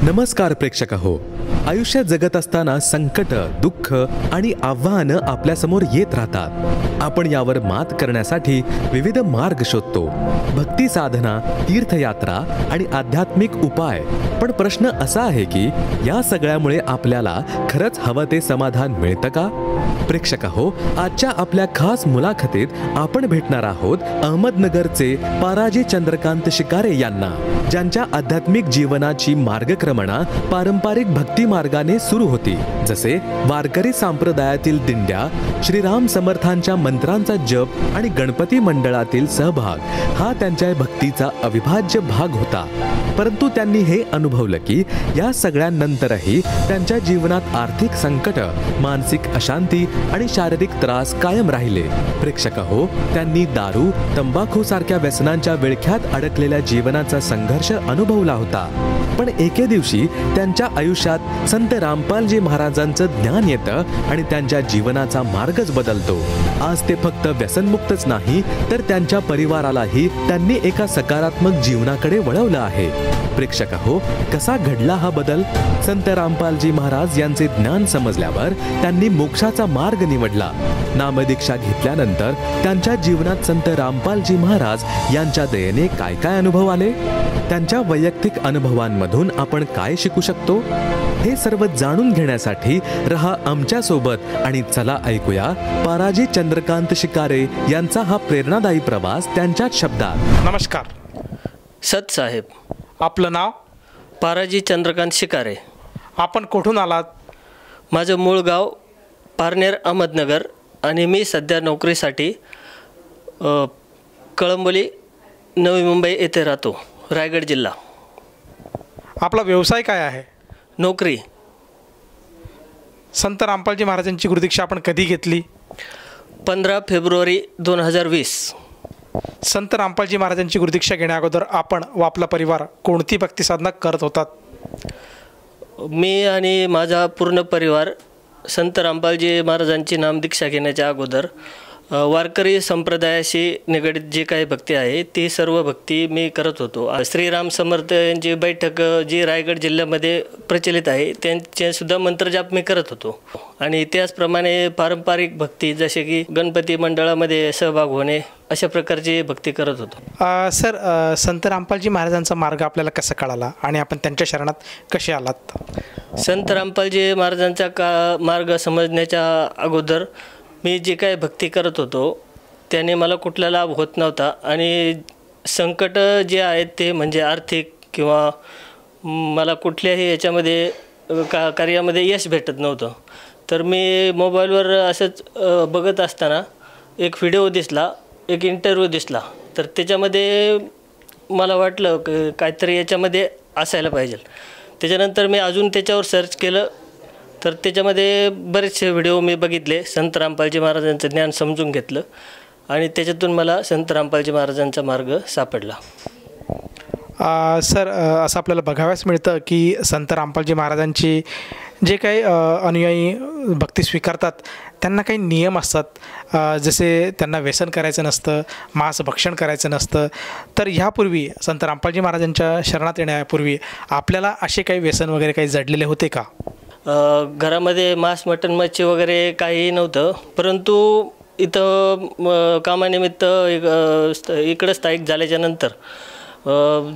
नमस्कार प्रेक्षक हो. आयुष्यात जगत असताना संकट, दुःख आणि आव्हानं आपल्यासमोर येत राहतात. आपण यावर मात करण्यासाठी विविध मार्ग शोधतो. भक्ती साधना, तीर्थयात्रा आणि आध्यात्मिक उपाय. पण प्रश्न असा आहे की या सगळ्यामुळे आपल्याला खरंच हवं ते समाधान मिळतं का? प्रेक्षक हो, आजच्या आपल्या खास मुलाखतीत आपण भेटणार आहोत अहमदनगरचे पाराजी चंद्रकांत शिकारे यांना, ज्यांच्या आध्यात्मिक जीवनाची मार्गक्रमणा पारंपरिक भक्ती मार्गाने सुरू होती. जसे वारकरी संप्रदायातील दिंड्या, श्रीराम समर्थांच्या मंत्रांचा जप आणि गणपती मंडळातील सहभाग हा त्यांच्या भक्तीचा अविभाज्य भाग होता. परंतु त्यांनी हे अनुभवलं की या सगळ्यांनंतरही त्यांच्या जीवनात आर्थिक संकट, मानसिक अशांती आणि शारीरिक त्रास कायम राहिले. प्रेक्षक हो, त्यांनी दारू, तंबाखू सारख्या व्यसनांच्या विळख्यात अडकलेल्या जीवनाचा संघर्ष अनुभवला होता. पण एके दिवशी त्यांच्या आयुष्यात संत रामपालजी महाराजांचं ज्ञान येतं आणि त्यांच्या जीवनाचा मार्गच बदलतो. आज ते फक्त व्यसनमुक्तच नाही, तर त्यांच्या परिवारालाही त्यांनी एका सकारात्मक जीवनाकडे वळवलं आहे. प्रेक्षक हो, कसा घडला हा बदल? संत रामपालजी महाराज यांचे ज्ञान समजल्यावर त्यांनी मोक्षाचा मार्ग निवडला. नामदीक्षा घेतल्यानंतर त्यांच्या जीवनात संत रामपालजी महाराज यांच्या दयेने काय काय अनुभव आले? त्यांच्या वैयक्तिक अनुभवांमधून आपण काय शिकू शकतो? हे सर्व जाणून घेण्यासाठी रहा आमच्या सोबत आणि चला ऐकूया पाराजी चंद्रकांत शिकारे यांचा हा प्रेरणादायी प्रवास त्यांच्याच शब्दात. नमस्कार सत साहेब. आपलं नाव? पाराजी चंद्रकांत शिकारे. आपण कुठून आलात? माझं मूळ गाव पारनेर अहमदनगर आणि मी सध्या नोकरीसाठी कळंबोली नवी मुंबई येथे राहतो, रायगड जिल्हा. आपला व्यवसाय काय आहे? नोकरी. संत रामपालजी महाराजांची गुरुदीक्षा आपण कधी घेतली? 15 फेब्रुवारी 2020. संत रामपालजी महाराजांची गुरुदीक्षा घेण्याअगोदर आपण व आपला परिवार कोणती भक्ती साधना करत होतात? मी आणि माझा पूर्ण परिवार संत रामपालजी महाराजांची नामदीक्षा घेण्याच्या अगोदर वारकरी संप्रदायाशी निगडीत जी काही भक्ती आहे ती सर्व भक्ती मी करत होतो. श्रीराम समर्थ यांची बैठक जी रायगड जिल्ह्यामध्ये प्रचलित आहे त्यांचेसुद्धा मंत्रजाप मी करत होतो. आणि त्याचप्रमाणे पारंपरिक भक्ती जसे की गणपती मंडळामध्ये सहभाग होणे अशा प्रकारची भक्ती करत होतो. सर, संत रामपालजी महाराजांचा मार्ग आपल्याला कसा कळाला आणि आपण त्यांच्या शरणात कसे आलात? संत रामपालजी महाराजांचा मार्ग समजण्याच्या अगोदर मी जे काही भक्ती करत होतो त्याने मला कुठला लाभ होत नव्हता आणि संकट जे आहेत ते म्हणजे आर्थिक किंवा मला कुठल्याही याच्यामध्ये कार्यामध्ये यश भेटत नव्हतं. तर मी मोबाईलवर असंच बघत असताना एक व्हिडिओ दिसला, एक इंटरव्ह्यू दिसला. तर त्याच्यामध्ये मला वाटलं की काहीतरी याच्यामध्ये असायला पाहिजे. त्याच्यानंतर मी अजून त्याच्यावर सर्च केलं तर त्याच्यामध्ये बरेचसे व्हिडिओ मी बघितले, संत रामपालजी महाराजांचं ज्ञान समजून घेतलं आणि त्याच्यातून मला संत रामपालजी महाराजांचा मार्ग सापडला. सर, असं आपल्याला बघावयास मिळतं की संत रामपालजी महाराजांची जे काही अनुयायी भक्ती स्वीकारतात त्यांना काही नियम असतात. जसे त्यांना व्यसन करायचं नसतं, मांस भक्षण करायचं नसतं. तर ह्यापूर्वी संत रामपालजी महाराजांच्या शरणात येण्यापूर्वी आपल्याला असे काही व्यसन वगैरे काही जडलेले होते का? घरामध्ये मांस, मटण, मच्छी वगैरे काही नव्हतं. परंतु इथं कामानिमित्त इकडं स्थायिक झाल्याच्यानंतर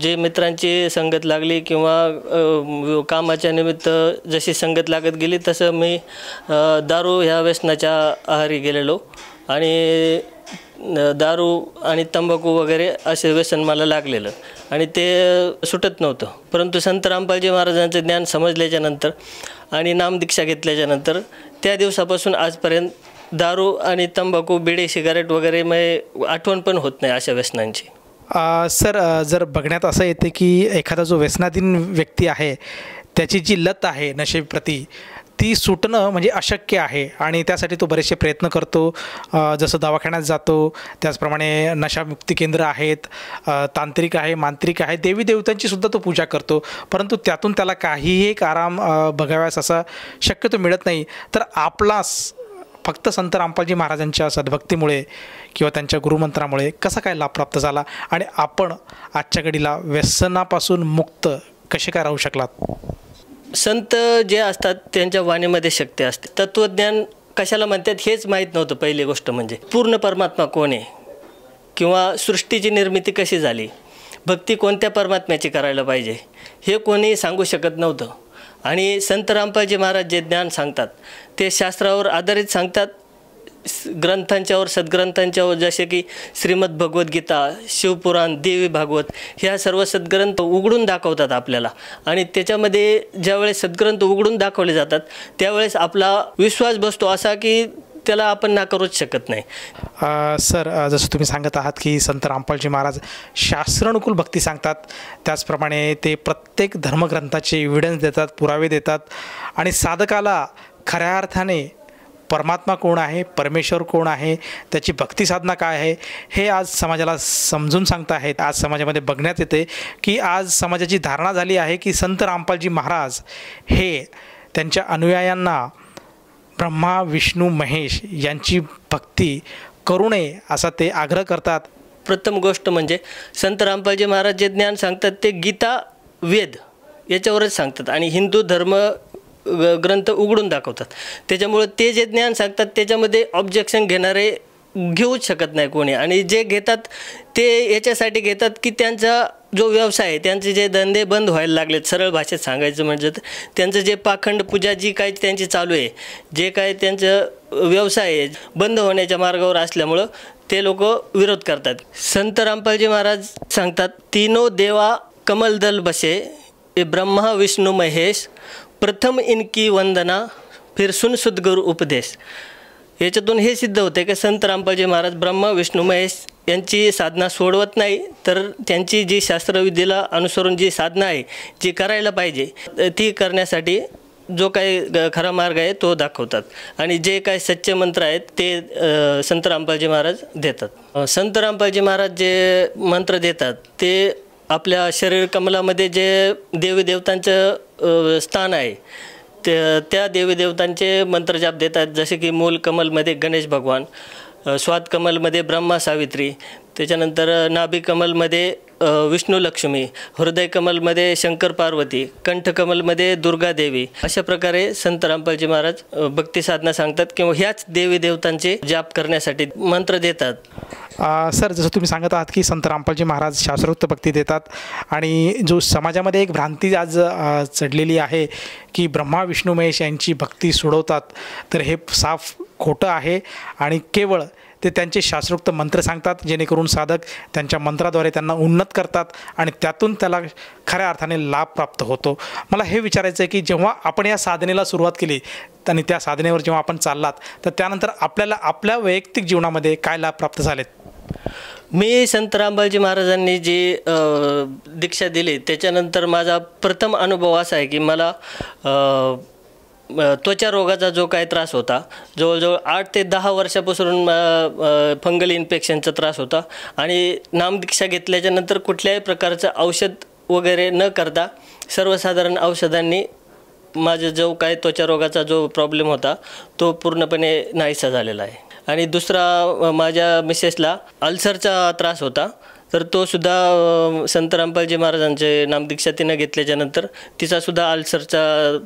जे मित्रांची संगत लागली किंवा कामाच्या निमित्त जशी संगत लागत गेली तसं मी दारू ह्या व्यसनाच्या आहारी गेलेलो आणि दारू आणि तंबाखू वगैरे असे व्यसन मला लागलेलं आणि ते सुटत नव्हतं. परंतु संत रामपालजी महाराजांचं ज्ञान समजल्याच्यानंतर आणि नामदीक्षा घेतल्याच्यानंतर त्या दिवसापासून आजपर्यंत दारू आणि तंबाखू, बिडी, सिगारेट वगैरे मग आठवण पण होत नाही अशा व्यसनांची. सर, जर बघण्यात असं येते की एखादा जो व्यसनाधीन व्यक्ती आहे त्याची जी लत आहे नशेप्रती ती सुटणं म्हणजे अशक्य आहे आणि त्यासाठी तो बरेचसे प्रयत्न करतो. जसं दवाखान्यात जातो, त्याचप्रमाणे नशामुक्ती केंद्र आहेत, तांत्रिक आहे, मांत्रिक आहे, देवी देवतांचीसुद्धा तो पूजा करतो. परंतु त्यातून त्याला काहीही एक आराम बघाव्यास असा शक्यतो मिळत नाही. तर आपलास फक्त संत रामपालजी महाराजांच्या सद्भक्तीमुळे किंवा त्यांच्या गुरुमंत्रामुळे कसा काय लाभ प्राप्त झाला आणि आपण आजच्या घडीला व्यसनापासून मुक्त कसे काय राहू शकलात? संत जे असतात त्यांच्या वाणीमध्ये शक्ती असते. तत्त्वज्ञान कशाला म्हणतात हेच माहीत नव्हतं. पहिली गोष्ट म्हणजे पूर्ण परमात्मा कोण आहे किंवा सृष्टीची निर्मिती कशी झाली, भक्ती कोणत्या परमात्म्याची करायला पाहिजे हे कोणी सांगू शकत नव्हतं. आणि संत रामपालजी महाराज जे ज्ञान सांगतात ते शास्त्रावर आधारित सांगतात, ग्रंथांच्यावर, सद्ग्रंथांच्यावर, जसे की श्रीमद भगवद्गीता, शिवपुराण, देवी भागवत ह्या सर्व सद्ग्रंथ उघडून दाखवतात आपल्याला. आणि त्याच्यामध्ये ज्यावेळेस सद्ग्रंथ उघडून दाखवले जातात त्यावेळेस आपला विश्वास बसतो असा की त्याला आपण नाकारूच शकत नाही. सर, जसं तुम्ही सांगत आहात की संत रामपालजी महाराज शास्त्रानुकूल भक्ती सांगतात, त्याचप्रमाणे ते प्रत्येक धर्मग्रंथाचे एव्हिडन्स देतात, पुरावे देतात आणि साधकाला खऱ्या अर्थाने परमात्मा कोण आहे, परमेश्वर कोण आहे, त्याची भक्ती साधना काय आहे हे आज समाजाला समजून सांगता आहेत. आज समाजामध्ये बघण्यात येते की आज समाजाची धारणा झाली आहे की संत रामपालजी महाराज हे त्यांच्या अनुयायांना ब्रह्मा, विष्णू, महेश यांची भक्ती करू नये असा ते आग्रह करतात. प्रथम गोष्ट म्हणजे संत रामपालजी महाराज जे ज्ञान सांगतात ते गीता, वेद याच्यावरच सांगतात आणि हिंदू धर्म ग्रंथ उघडून दाखवतात. त्याच्यामुळे ते जे ज्ञान सांगतात त्याच्यामध्ये ऑब्जेक्शन घेणारे घेऊच शकत नाही कोणी. आणि जे घेतात ते याच्यासाठी घेतात की त्यांचा जो व्यवसाय आहे, त्यांचे जे धंदे बंद व्हायला लागलेत, सरळ भाषेत सांगायचं म्हणजे त्यांचं जे पाखंड पूजा जी काही त्यांची चालू आहे, जे काय त्यांचं व्यवसाय आहे बंद होण्याच्या मार्गावर असल्यामुळं ते लोक विरोध करतात. संत रामपालजी महाराज सांगतात, तीनो देवा कमलदल बसे, ये ब्रह्मा विष्णू महेश, प्रथम इनकी वंदना, फिर सुन सद्गुरु उपदेश. याच्यातून हे सिद्ध होते की संत रामपालजी महाराज ब्रह्मा, विष्णू, महेश यांची साधना सोडवत नाही, तर त्यांची जी शास्त्रविद्येला अनुसरून जी साधना आहे जी करायला पाहिजे ती करण्यासाठी जो काही खरा मार्ग आहे तो दाखवतात. आणि जे काही सच्चे मंत्र आहेत ते संत रामपालजी महाराज देतात. संत रामपालजी महाराज जे मंत्र देतात ते आपल्या शरीर कमलामध्ये जे देवी देवतांचं स्थान आहे त्या देवी देवतांचे मंत्रजाप देतात. जसे की मूल कमलमध्ये गणेश भगवान, स्वाद कमलमध्ये ब्रह्मा सावित्री, त्याच्यानंतर नाभी कमलमध्ये विष्णू लक्ष्मी, हृदय कमलमध्ये शंकर पार्वती, कंठ कमलमध्ये दुर्गा देवी. अशा प्रकारे संत रामपालजी महाराज भक्ती साधना सांगतात किंवा ह्याच देवी देवतांचे जाप करण्यासाठी मंत्र देतात. सर, जसं तुम्ही सांगत आहात की संत रामपालजी महाराज शास्त्रोक्त भक्ती देतात आणि जो समाजामध्ये एक भ्रांती आज चढलेली आहे की ब्रह्मा, विष्णू, महेश यांची भक्ती सोडवतात, तर हे साफ खोटं आहे. आणि केवळ ते त्यांचे शास्त्रोक्त मंत्र सांगतात जेणेकरून साधक त्यांच्या मंत्राद्वारे त्यांना उन्नत करतात आणि त्यातून त्याला खऱ्या अर्थाने लाभ प्राप्त होतो. मला हे विचारायचं आहे की जेव्हा आपण या साधनेला सुरुवात केली आणि त्या साधनेवर जेव्हा आपण चाललात तर त्यानंतर आपल्याला आपल्या वैयक्तिक जीवनामध्ये काय लाभ प्राप्त झालेत? मी संत रामपालजी महाराजांनी जी दीक्षा दिली त्याच्यानंतर माझा प्रथम अनुभव असा आहे की मला त्वचा रोगाचा जो काही त्रास होता, जवळजवळ 8 ते 10 वर्षापासून फंगल इन्फेक्शनचा त्रास होता. आणि नामदीक्षा घेतल्याच्यानंतर कुठल्याही प्रकारचं औषध वगैरे न करता सर्वसाधारण औषधांनी माझा जो काही त्वचा रोगाचा जो प्रॉब्लेम होता तो पूर्णपणे नाहीसा झालेला आहे. आणि दुसरा, माझ्या मिसेसला अल्सरचा त्रास होता, तर तो सुद्धा संत रामपालजी महाराजांचे नामदीक्षा तिनं घेतल्याच्यानंतर तिचासुद्धा अल्सरचा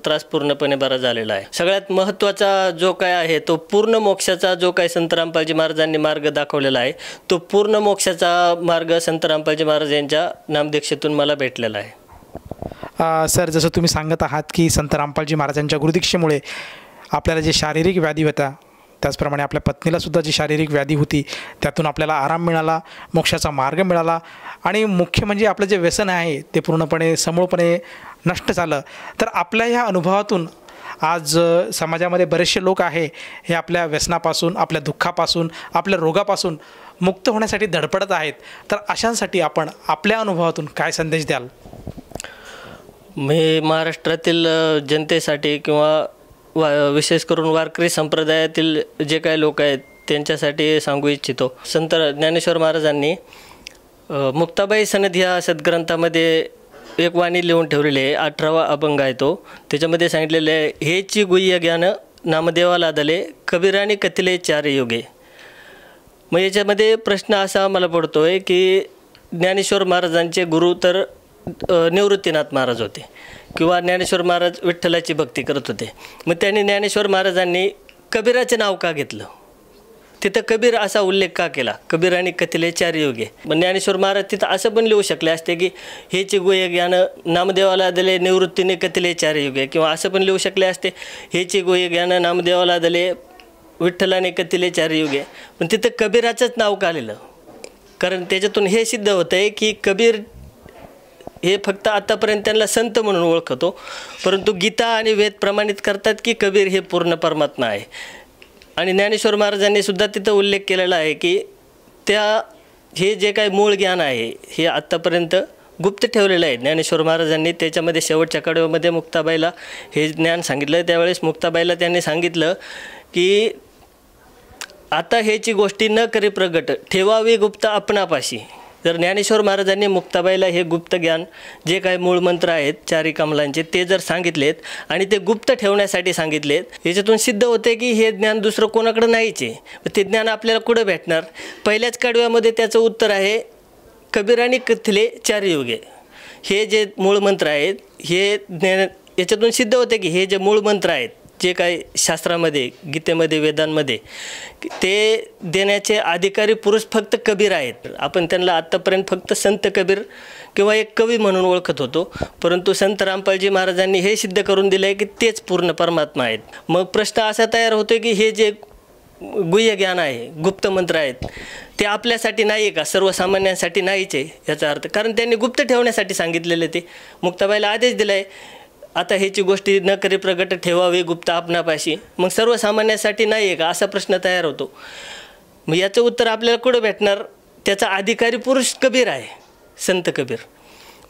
त्रास पूर्णपणे बरा झालेला आहे. सगळ्यात महत्त्वाचा जो काय आहे तो पूर्ण मोक्षाचा जो काही संत रामपालजी महाराजांनी मार्ग दाखवलेला आहे तो पूर्ण मोक्षाचा मार्ग संत रामपालजी महाराज यांच्या नामदीक्षेतून मला भेटलेला आहे. सर, जसं तुम्ही सांगत आहात की संत रामपालजी महाराजांच्या गुरुदीक्षेमुळे आपल्याला जे शारीरिक व्याधी होता त्याचप्रमाणे आपल्या पत्नीलासुद्धा जी शारीरिक व्याधी होती त्यातून आपल्याला आराम मिळाला, मोक्षाचा मार्ग मिळाला आणि मुख्य म्हणजे आपलं जे व्यसन आहे ते पूर्णपणे समूळपणे नष्ट झालं. तर आपल्या ह्या अनुभवातून आज समाजामध्ये बरेचसे लोक आहे हे आपल्या व्यसनापासून, आपल्या दुःखापासून, आपल्या रोगापासून मुक्त होण्यासाठी धडपडत आहेत. तर अशांसाठी आपण आपल्या अनुभवातून काय संदेश द्याल? मी महाराष्ट्रातील जनतेसाठी किंवा विशेष करून वारकरी संप्रदायातील जे काही लोक आहेत त्यांच्यासाठी सांगू इच्छितो. संत ज्ञानेश्वर महाराजांनी मुक्ताबाई सनद ह्या सद्ग्रंथामध्ये एक वाणी लिहून ठेवलेली आहे, 18वा अभंग आहे तो. त्याच्यामध्ये सांगितलेलं आहे, हेची गुह्य ज्ञान नामदेवा लादले, कबीराने कथिले 4 युगे. मग याच्यामध्ये प्रश्न असा मला पडतो आहे की ज्ञानेश्वर महाराजांचे गुरु तर निवृत्तीनाथ महाराज होते किंवा ज्ञानेश्वर महाराज विठ्ठलाची भक्ती करत होते. मग त्यांनी ज्ञानेश्वर महाराजांनी कबीराचे नाव का घेतलं? तिथं कबीर असा उल्लेख का केला? कबीराने कथिले 4 युगे. मग ज्ञानेश्वर महाराज तिथं असं पण लिहू शकले असते की हेची गोय ज्ञान नामदेवाला दिले निवृत्तीने कथिले 4 युगे, किंवा असं पण लिहू शकले असते हेची गोय ज्ञान नामदेवाला दिले विठ्ठलाने कथिले 4 युगे. पण तिथं कबीराचंच नाव का लिहिलं? कारण त्याच्यातून हे सिद्ध होतं आहे की कबीर हे फक्त आतापर्यंत त्यांना संत म्हणून ओळखतो, परंतु गीता आणि वेद प्रमाणित करतात की कबीर हे पूर्ण परमात्मा आहे. आणि ज्ञानेश्वर महाराजांनी सुद्धा तिथं उल्लेख केलेला आहे की हे जे काही मूळ ज्ञान आहे हे आत्तापर्यंत गुप्त ठेवलेलं आहे. ज्ञानेश्वर महाराजांनी त्याच्यामध्ये शेवटच्या कडव्यामध्ये मुक्ताबाईला हे ज्ञान सांगितलं. त्यावेळेस मुक्ताबाईला त्यांनी सांगितलं की आता ह्याची गोष्टी न करी प्रगट ठेवावी गुप्त आपणापाशी. जर ज्ञानेश्वर महाराजांनी मुक्ताबाईला हे गुप्त ज्ञान जे काही मूळ मंत्र आहेत 4 कमलांचे ते जर सांगितलेत आणि ते गुप्त ठेवण्यासाठी सांगितलेत, याच्यातून सिद्ध होते की हे ज्ञान दुसरं कोणाकडे नाहीच आहे. ते ज्ञान आपल्याला कुठं भेटणार? पहिल्याच कडव्यामध्ये त्याचं उत्तर आहे कबीराने कथिले 4 युगे. हे जे मूळ मंत्र आहेत हे ज्ञान याच्यातून सिद्ध होते की हे जे मूळ मंत्र आहेत जे काही शास्त्रामध्ये गीतेमध्ये वेदांमध्ये ते देण्याचे अधिकारी पुरुष फक्त कबीर आहेत. आपण त्यांना आत्तापर्यंत फक्त संत कबीर किंवा एक कवी म्हणून ओळखत होतो, परंतु संत रामपालजी महाराजांनी हे सिद्ध करून दिलं आहे की तेच पूर्ण परमात्मा आहेत. मग प्रश्न असा तयार होतो की हे जे गुह्य ज्ञान आहे गुप्त मंत्र आहेत ते आपल्यासाठी नाही आहे का? सर्वसामान्यांसाठी नाहीच आहे याचा अर्थ. कारण त्यांनी गुप्त ठेवण्यासाठी सांगितलेले ते मुक्ताबाईला आदेश दिला आहे आता ह्याची गोष्टी न करी प्रगट ठेवावी गुप्त आपणापाशी. मग सर्वसामान्यासाठी नाही आहे का असा प्रश्न तयार होतो. मग याचं उत्तर आपल्याला कुठं भेटणार? त्याचा अधिकारी पुरुष कबीर आहे, संत कबीर.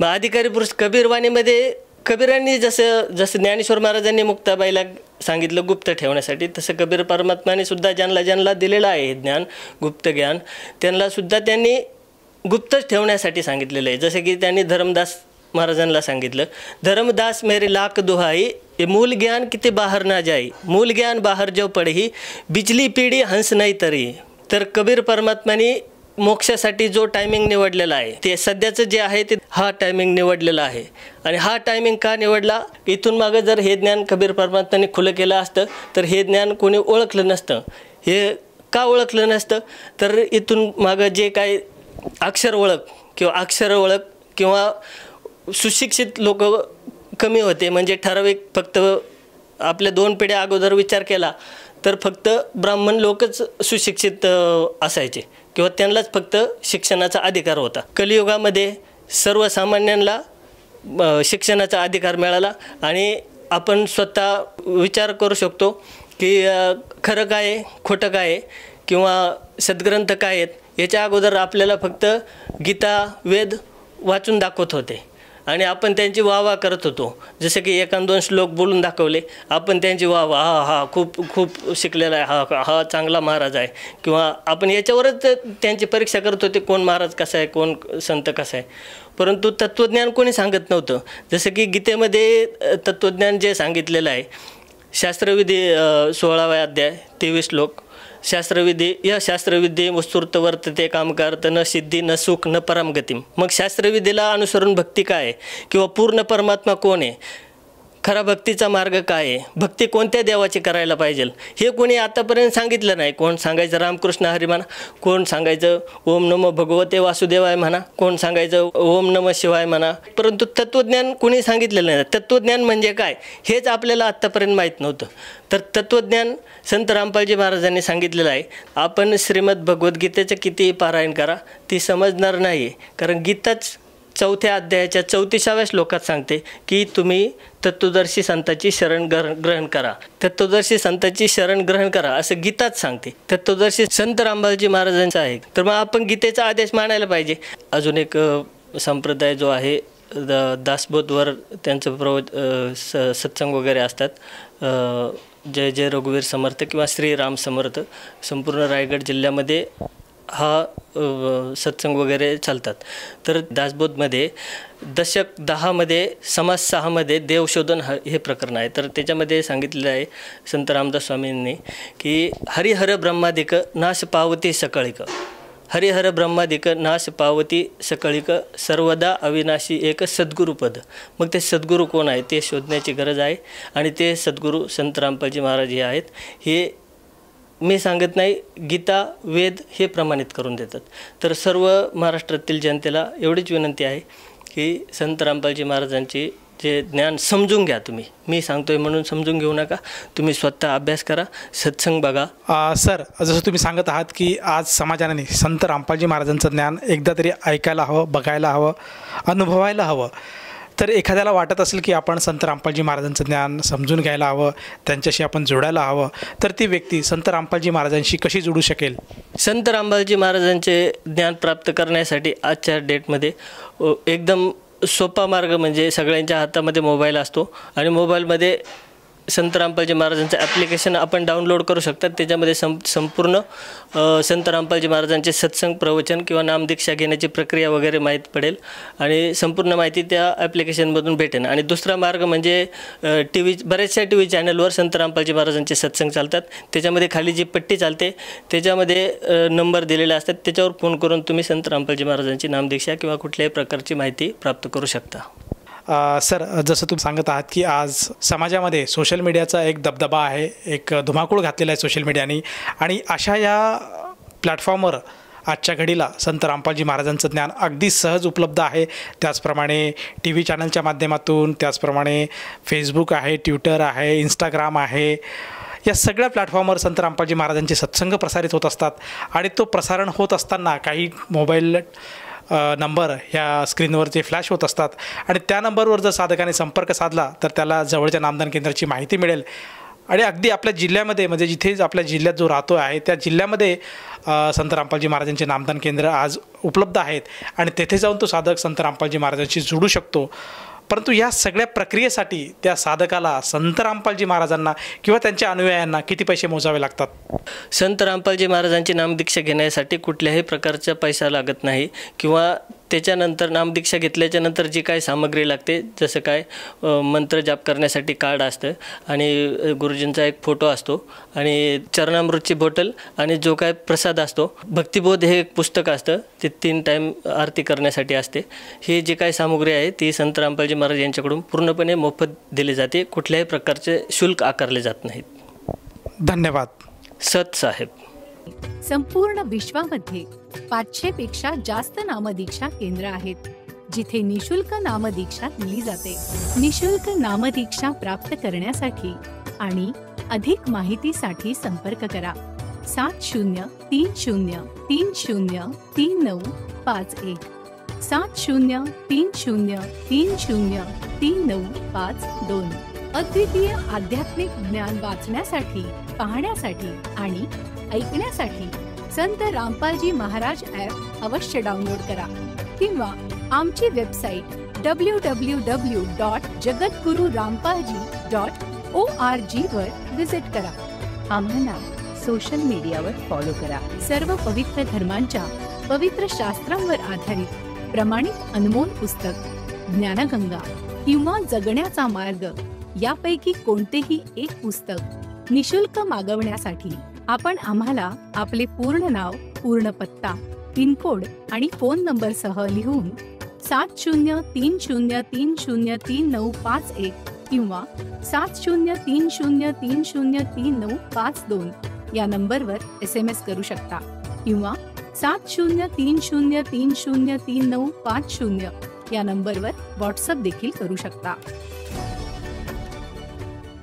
मग अधिकारी पुरुष कबीरवाणीमध्ये कबीरांनी जसं ज्ञानेश्वर महाराजांनी मुक्ताबाईला सांगितलं गुप्त ठेवण्यासाठी, तसं कबीर परमात्माने सुद्धा ज्यांना दिलेलं आहे हे ज्ञान गुप्त ज्ञान त्यांनासुद्धा त्यांनी गुप्तच ठेवण्यासाठी सांगितलेलं आहे. जसं की त्यांनी धर्मदास महाराजांना सांगितलं धर्मदास मेरे लाख दुहाई ये मूल ज्ञान किती बाहर ना जाई, मूल ज्ञान बाहर जो पडही बिजली पिढी हंस नाही तरी. तर कबीर परमात्माने मोक्षासाठी जो टायमिंग निवडलेला आहे ते सध्याचं जे आहे ते हा टायमिंग निवडलेला आहे. आणि हा टायमिंग का निवडला? इथून मागं जर हे ज्ञान कबीर परमात्माने खुलं केलं असतं तर हे ज्ञान कोणी ओळखलं नसतं. हे का ओळखलं नसतं? तर इथून मागं जे काही अक्षर ओळख किंवा सुशिक्षित लोक कमी होते. म्हणजे ठराविक फक्त आपल्या 2 पिढ्या अगोदर विचार केला तर फक्त ब्राह्मण लोकच सुशिक्षित असायचे किंवा त्यांनाच फक्त शिक्षणाचा अधिकार होता. कलियुगामध्ये सर्वसामान्यांना शिक्षणाचा अधिकार मिळाला आणि आपण स्वतः विचार करू शकतो की खरं काय आहे खोटं काय आहे किंवा सद्ग्रंथ काय आहेत. याच्या अगोदर आपल्याला फक्त गीता वेद वाचून दाखवत होते आणि आपण त्यांची वाह करत होतो. जसं की 1-2 श्लोक बोलून दाखवले आपण त्यांची वाह हा खूप शिकलेला आहे, हा चांगला महाराज आहे, किंवा आपण याच्यावरच त्यांची परीक्षा करत होते कोण महाराज कसा आहे कोण संत कसा आहे. परंतु तत्त्वज्ञान कोणी सांगत नव्हतं. जसं की गीतेमध्ये तत्त्वज्ञान जे सांगितलेलं आहे शास्त्रविधी 16वा अध्याय 23 श्लोक शास्त्रविधी या शास्त्रविधी वस्तुर्थ वर्तते कामकारत न सिद्धी न सुख न परमगती. मग शास्त्रविधीला अनुसरून भक्ती काय आहे किंवा पूर्ण परमात्मा कोण आहे, खरा भक्तीचा मार्ग काय आहे, भक्ती कोणत्या देवाची करायला पाहिजे हे कोणी आतापर्यंत सांगितलं नाही. कोण सांगायचं रामकृष्ण हरी म्हणा, कोण सांगायचं ओम नमो भगवते वासुदेवाय म्हणा, कोण सांगायचं ओम नमः शिवाय म्हणा, परंतु तत्त्वज्ञान कोणी सांगितलेलं नाही. तत्त्वज्ञान म्हणजे काय हेच आपल्याला आत्तापर्यंत माहीत नव्हतं. तर तत्त्वज्ञान संत रामपालजी महाराजांनी सांगितलेलं आहे. आपण श्रीमद भगवद्गीतेचं कितीही पारायण करा ती समजणार नाही, कारण गीताच 4थ्या अध्यायाच्या 34व्या श्लोकात सांगते की तुम्ही तत्वदर्शी संताची शरण ग्रहण करा. तत्वदर्शी संताची शरण ग्रहण करा असं गीताच सांगते. तत्वदर्शी संत रामपालजी महाराजांचं आहे. तर मग आपण गीतेचा आदेश मानायला पाहिजे. अजून एक संप्रदाय जो आहे दासबोधवर त्यांचं सत्संग वगैरे असतात. जय जय रघुवीर समर्थ किंवा श्रीराम समर्थ संपूर्ण रायगड जिल्ह्यामध्ये हा सत्संग वगैरे चालतात. तर दासबोधमध्ये दशक 10मध्ये समास 6मध्ये देवशोधन हे प्रकरण आहे. तर त्याच्यामध्ये सांगितलेलं आहे संत रामदास स्वामींनी की हरिहर ब्रह्मादिक नाश पावती सकळिक. हरिहर ब्रह्मादिक नाश पावती सकळिक सर्वदा अविनाशी एक सद्गुरुपद. मग ते सद्गुरू कोण आहे ते शोधण्याची गरज आहे आणि ते सद्गुरू संत रामपालजी महाराज हे आहेत. हे मी सांगत नाही, गीता वेद हे प्रमाणित करून देतात. तर सर्व महाराष्ट्रातील जनतेला एवढीच विनंती आहे की संत रामपालजी महाराजांची जे ज्ञान समजून घ्या. तुम्ही, मी सांगतोय म्हणून समजून घेऊ नका, तुम्ही स्वतः अभ्यास करा, सत्संग बघा. सर, जसं तुम्ही सांगत आहात की आज समाजाने संत रामपालजी महाराजांचं ज्ञान एकदा तरी ऐकायला हवं, बघायला हवं, अनुभवायला हवं. तर एखाद्याला वाटत असेल की आपण संत रामपालजी महाराजांचं ज्ञान समजून घ्यायला हवं, त्यांच्याशी आपण जोडायला हवं, तर ती व्यक्ती संत रामपालजी महाराजांशी कशी जोडू शकेल? संत रामपालजी महाराजांचे ज्ञान प्राप्त करण्यासाठी आजच्या डेटमध्ये एकदम सोपा मार्ग म्हणजे सगळ्यांच्या हातामध्ये मोबाईल असतो आणि मोबाईलमध्ये संत रामपालजी महाराजांचं ॲप्लिकेशन आपण डाउनलोड करू शकतात. त्याच्यामध्ये संपूर्ण संत रामपालजी महाराजांचे सत्संग, प्रवचन किंवा नामदीक्षा घेण्याची प्रक्रिया वगैरे माहीत पडेल आणि संपूर्ण माहिती त्या ॲप्लिकेशनमधून भेटेल. आणि दुसरा मार्ग म्हणजे बऱ्याचशा टी व्ही चॅनलवर संत रामपालजी महाराजांचे सत्संग चालतात. त्याच्यामध्ये खाली जी पट्टी चालते त्याच्यामध्ये नंबर दिलेले असतात, त्याच्यावर फोन करून तुम्ही संत रामपालजी महाराजांची नामदीक्षा किंवा कुठल्याही प्रकारची माहिती प्राप्त करू शकता. सर, जसं तुम्ही सांगत आहात की आज समाजामध्ये सोशल मीडियाचा एक दबदबा आहे, एक धुमाकूळ घातलेला आहे सोशल मीडियाने, आणि अशा या प्लॅटफॉर्मवर आजच्या घडीला संत रामपालजी महाराजांचं ज्ञान अगदी सहज उपलब्ध आहे. त्याचप्रमाणे टी व्ही चॅनलच्या माध्यमातून, त्याचप्रमाणे फेसबुक आहे, ट्विटर आहे, इंस्टाग्राम आहे, या सगळ्या प्लॅटफॉर्मवर संत रामपालजी महाराजांचे सत्संग प्रसारित होत असतात. आणि तो प्रसारण होत असताना काही मोबाईल नंबर ह्या स्क्रीनवर जे फ्लॅश होत असतात आणि त्या नंबरवर जर साधकाने संपर्क साधला तर त्याला जवळच्या नामदान केंद्राची माहिती मिळेल. आणि अगदी आपल्या जिल्ह्यामध्ये, म्हणजे जिथे आपल्या जिल्ह्यात जो राहतो आहे त्या जिल्ह्यामध्ये संत रामपालजी महाराजांचे नामदान केंद्र आज उपलब्ध आहेत आणि तेथे जाऊन तो साधक संत रामपालजी महाराजांशी जोडू शकतो. परंतु या सगळ्या प्रक्रियेसाठी त्या साधकाला संत रामपालजी महाराजांना किंवा त्यांच्या अनुयायांना किती पैसे मोजावे लागतात? संत रामपालजी महाराजांची नामदीक्षा घेण्यासाठी कुठल्याही प्रकारचा पैसा लागत नाही किंवा त्याच्यानंतर नामदीक्षा घेतल्याच्यानंतर जी काय सामग्री लागते, जसं काय मंत्र जाप करण्यासाठी कार्ड असतं आणि गुरुजींचा एक फोटो असतो आणि चरणामृतची बॉटल आणि जो काय प्रसाद असतो, भक्तिबोध हे एक पुस्तक असतं, ते 3 टाईम आरती करण्यासाठी असते. ही जी काय सामग्री आहे ती संत रामपालजी महाराज यांच्याकडून पूर्णपणे मोफत दिली जाते, कुठल्याही प्रकारचे शुल्क आकारले जात नाहीत. धन्यवाद. सत साहेब. संपूर्ण विश्वामध्ये 500 पेक्षा जास्त नामदीक्षा केंद्र आहेत जिथे निशुल्क नामदीक्षा दिली जाते. निशुल्क नामदीक्षा प्राप्त करण्यासाठी आणि अधिक माहितीसाठी संपर्क करा 7030303951 7030303952. अद्वितीय आध्यात्मिक ज्ञान वाचण्यासाठी, पाहण्यासाठी आणि ऐकण्यासाठी संत रामपालजी महाराज ॲप अवश्य डाउनलोड करा किंवा आमची वेबसाईट www.jagatgururampalji.org वर विजिट करा. आम्हाला सोशल मीडियावर फॉलो करा. सर्व पवित्र धर्मांच्या पवित्र शास्त्रांवर आधारित प्रमाणित अनमोल पुस्तक ज्ञानगंगा किंवा जगण्याचा मार्ग यापैकी कोणतेही एक पुस्तक निशुल्क मागवण्यासाठी आपण आम्हाला आपले पूर्ण नाव, पूर्ण पत्ता, पिनकोड आणि फोन नंबरसह लिहून 7030303951 किंवा 7030303952 या नंबरवर SMS करू शकता किंवा 7030303950 या नंबरवर व्हॉट्सअप देखील करू शकता.